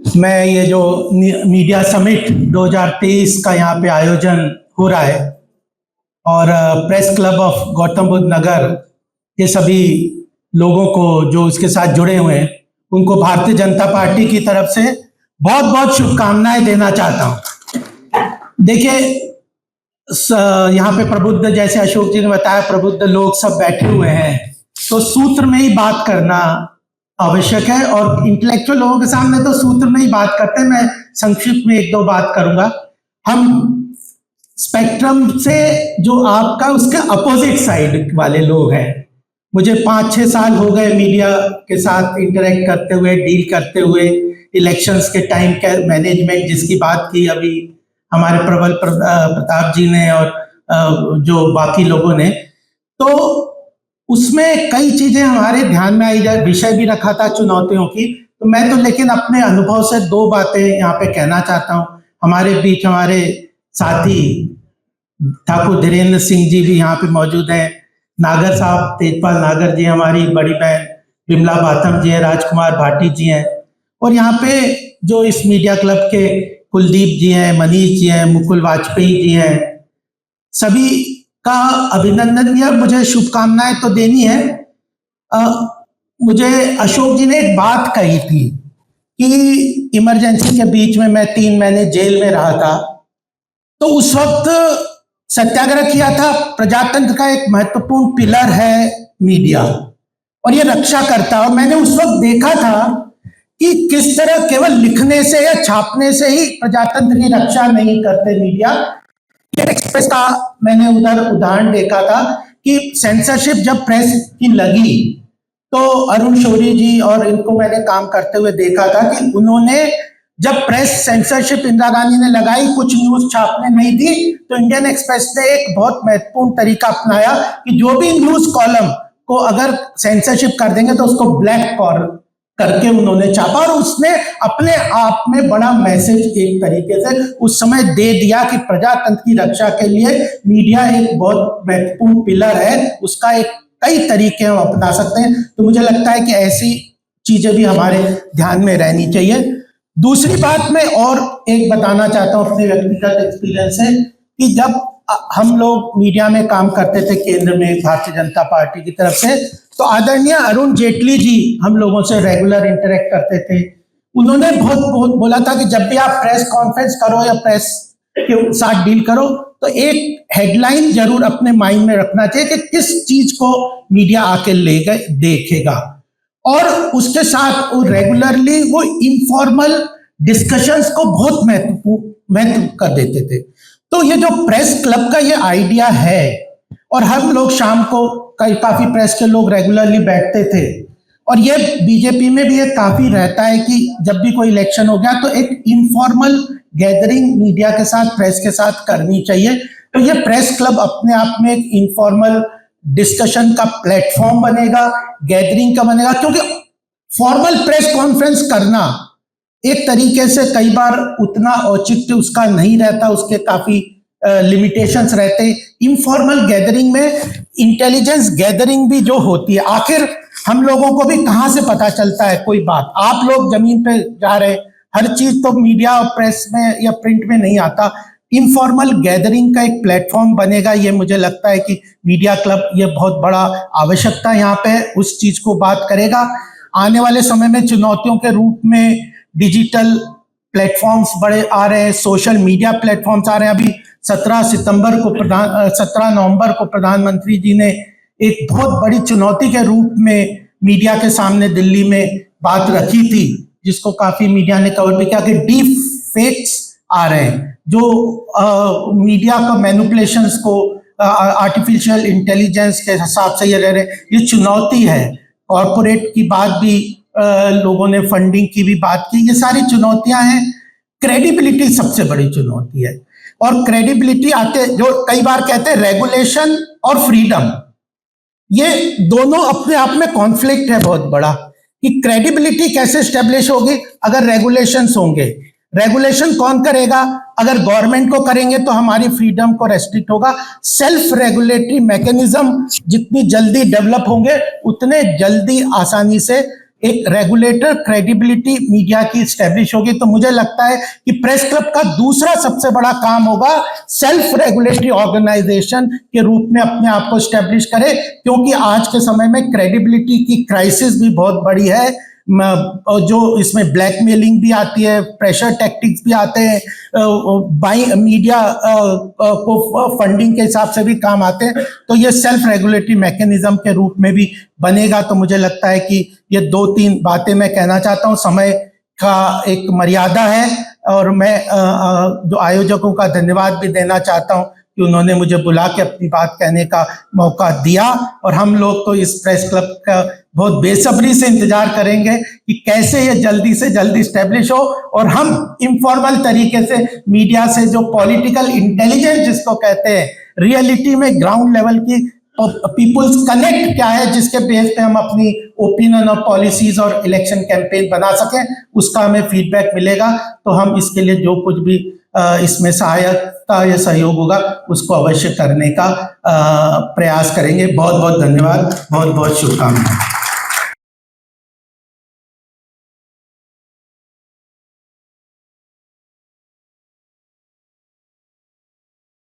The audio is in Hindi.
मैं ये जो मीडिया समिट 2023 का यहाँ पे आयोजन हो रहा है और press club of Gautam Buddh Nagar के सभी लोगों को जो इसके साथ जुड़े हुए हैं उनको भारतीय जनता पार्टी की तरफ से बहुत बहुत शुभकामनाएं देना चाहता हूँ। देखिए, यहाँ पे प्रबुद्ध, जैसे अशोक जी ने बताया, प्रबुद्ध लोग सब बैठे हुए हैं, तो सूत्र में ही बात करना आवश्यक है और इंटेलेक्चुअल लोगों के सामने तो सूत्र में ही बात करते हैं। मैं संक्षिप्त में एक दो बात करूंगा। हम स्पेक्ट्रम से जो आपका उसके अपोजिट साइड वाले लोग हैं, मुझे 5-6 साल हो गए मीडिया के साथ इंटरेक्ट करते हुए, डील करते हुए, इलेक्शंस के टाइम का मैनेजमेंट जिसकी बात की अभी हमारे प्रबल प्रताप जी ने और जो बाकी लोगों ने, तो उसमें कई चीजें हमारे ध्यान में आई। विषय भी रखा था चुनौतियों की, तो मैं तो लेकिन अपने अनुभव से 2 बातें यहाँ पे कहना चाहता हूँ। हमारे बीच हमारे साथी ठाकुर धीरेन्द्र सिंह जी भी यहाँ पे मौजूद हैं, नागर साहब, तेजपाल नागर जी, हमारी बड़ी बहन विमला बाथम जी हैं, राजकुमार भाटी जी हैं, और यहाँ पे जो इस मीडिया क्लब के कुलदीप जी हैं, मनीष जी हैं, मुकुल वाजपेयी जी हैं, सभी का अभिनंदन या मुझे शुभकामनाएं तो देनी है। मुझे अशोक जी ने एक बात कही थी कि इमरजेंसी के बीच में मैं 3 महीने जेल में रहा था, तो उस वक्त सत्याग्रह किया था। प्रजातंत्र का एक महत्वपूर्ण पिलर है मीडिया और ये रक्षा करता है, और मैंने उस वक्त देखा था कि किस तरह केवल लिखने से या छापने से ही प्रजातंत्र की रक्षा नहीं करते मीडिया। एक्सप्रेस का मैंने उधर उदाहरण देखा था कि सेंसरशिप जब प्रेस की लगी तो अरुण शौरी जी और इनको मैंने काम करते हुए देखा था कि उन्होंने जब प्रेस सेंसरशिप इंदिरा गांधी ने लगाई, कुछ न्यूज छापने नहीं दी, तो इंडियन एक्सप्रेस ने एक बहुत महत्वपूर्ण तरीका अपनाया कि जो भी न्यूज कॉलम को अगर सेंसरशिप कर देंगे तो उसको ब्लैक करके उन्होंने छापा, और उसने अपने आप में बड़ा मैसेज एक तरीके से उस समय दे दिया कि प्रजातंत्र की रक्षा के लिए मीडिया एक बहुत महत्वपूर्ण पिलर है, उसका एक कई तरीके हम अपना सकते हैं। तो मुझे लगता है कि ऐसी चीजें भी हमारे ध्यान में रहनी चाहिए। दूसरी बात मैं और एक बताना चाहता हूँ अपने व्यक्तिगत एक्सपीरियंस से कि जब हम लोग मीडिया में काम करते थे केंद्र में भारतीय जनता पार्टी की तरफ से, तो आदरणीय अरुण जेटली जी हम लोगों से रेगुलर इंटरेक्ट करते थे। उन्होंने बहुत बोला था कि जब भी आप प्रेस कॉन्फ्रेंस करो या प्रेस के साथ डील करो तो एक हेडलाइन जरूर अपने माइंड में रखना चाहिए कि किस चीज को मीडिया आके लेकर देखेगा, और उसके साथ वो रेगुलरली वो इनफॉर्मल डिस्कशंस को बहुत महत्व कर देते थे। तो ये जो प्रेस क्लब का ये आइडिया है, और हम लोग शाम को काफी प्रेस के लोग रेगुलरली बैठते थे, और ये बीजेपी में भी ये काफी रहता है कि जब भी कोई इलेक्शन हो गया तो एक इनफॉर्मल गैदरिंग मीडिया के साथ, प्रेस के साथ करनी चाहिए। तो ये प्रेस क्लब अपने आप में एक इनफॉर्मल डिस्कशन का प्लेटफॉर्म बनेगा, गैदरिंग का बनेगा, क्योंकि फॉर्मल प्रेस कॉन्फ्रेंस करना एक तरीके से कई बार उतना औचित्य उसका नहीं रहता, उसके काफी लिमिटेशंस रहते। इनफॉर्मल गैदरिंग में इंटेलिजेंस गैदरिंग भी जो होती है, आखिर हम लोगों को भी कहाँ से पता चलता है कोई बात, आप लोग जमीन पे जा रहे, हर चीज तो मीडिया और प्रेस में या प्रिंट में नहीं आता। इनफॉर्मल गैदरिंग का एक प्लेटफॉर्म बनेगा, ये मुझे लगता है कि मीडिया क्लब ये बहुत बड़ा आवश्यकता यहाँ पे उस चीज को बात करेगा। आने वाले समय में चुनौतियों के रूप में डिजिटल प्लेटफॉर्म्स बड़े आ रहे हैं, सोशल मीडिया प्लेटफॉर्म्स आ रहे हैं। अभी 17 नवंबर को प्रधानमंत्री जी ने एक बहुत बड़ी चुनौती के रूप में मीडिया के सामने दिल्ली में बात रखी थी, जिसको काफी मीडिया ने कवर भी किया कि डीप फेक्स आ रहे हैं, जो मीडिया का मैनिपुलेशंस को आर्टिफिशियल इंटेलिजेंस के हिसाब से ये रह रहे हैं। ये चुनौती है। कॉर्पोरेट की बात भी लोगों ने, फंडिंग की भी बात की, ये सारी चुनौतियां हैं। क्रेडिबिलिटी सबसे बड़ी चुनौती है, और क्रेडिबिलिटी आते जो कई बार कहते हैं रेगुलेशन और फ्रीडम, ये दोनों अपने आप में कॉन्फ्लिक्ट है बहुत बड़ा कि क्रेडिबिलिटी कैसे स्टेब्लिश होगी अगर रेगुलेशंस होंगे। रेगुलेशन कौन करेगा? अगर गवर्नमेंट को करेंगे तो हमारी फ्रीडम को रेस्ट्रिक्ट होगा। सेल्फ रेगुलेटरी मैकेनिज्म जितनी जल्दी डेवलप होंगे उतने जल्दी आसानी से एक रेगुलेटर क्रेडिबिलिटी मीडिया की स्टैब्लिश होगी। तो मुझे लगता है कि प्रेस क्लब का दूसरा सबसे बड़ा काम होगा सेल्फ रेगुलेटरी ऑर्गेनाइजेशन के रूप में अपने आप को स्टैब्लिश करे, क्योंकि आज के समय में क्रेडिबिलिटी की क्राइसिस भी बहुत बड़ी है। जो इसमें ब्लैकमेलिंग भी आती है, प्रेशर टैक्टिक्स भी आते हैं, मीडिया को फंडिंग के हिसाब से भी काम आते हैं। तो ये सेल्फ रेगुलेटरी मैकेनिज्म के रूप में भी बनेगा। तो मुझे लगता है कि ये 2-3 बातें मैं कहना चाहता हूँ। समय का एक मर्यादा है और मैं जो आयोजकों का धन्यवाद भी देना चाहता हूँ कि उन्होंने मुझे बुला के अपनी बात कहने का मौका दिया। और हम लोग तो इस प्रेस क्लब का बहुत बेसब्री से इंतजार करेंगे कि कैसे ये जल्दी से जल्दी स्टैब्लिश हो और हम इनफॉर्मल तरीके से मीडिया से जो पॉलिटिकल इंटेलिजेंस जिसको कहते हैं, रियलिटी में ग्राउंड लेवल की पीपुल्स कनेक्ट क्या है, जिसके बेस पे हम अपनी ओपिनियन और पॉलिसीज और इलेक्शन कैंपेन बना सकें, उसका हमें फीडबैक मिलेगा। तो हम इसके लिए जो कुछ भी इसमें सहायता या सहयोग होगा उसको अवश्य करने का प्रयास करेंगे। बहुत बहुत धन्यवाद, बहुत बहुत शुभकामनाएं।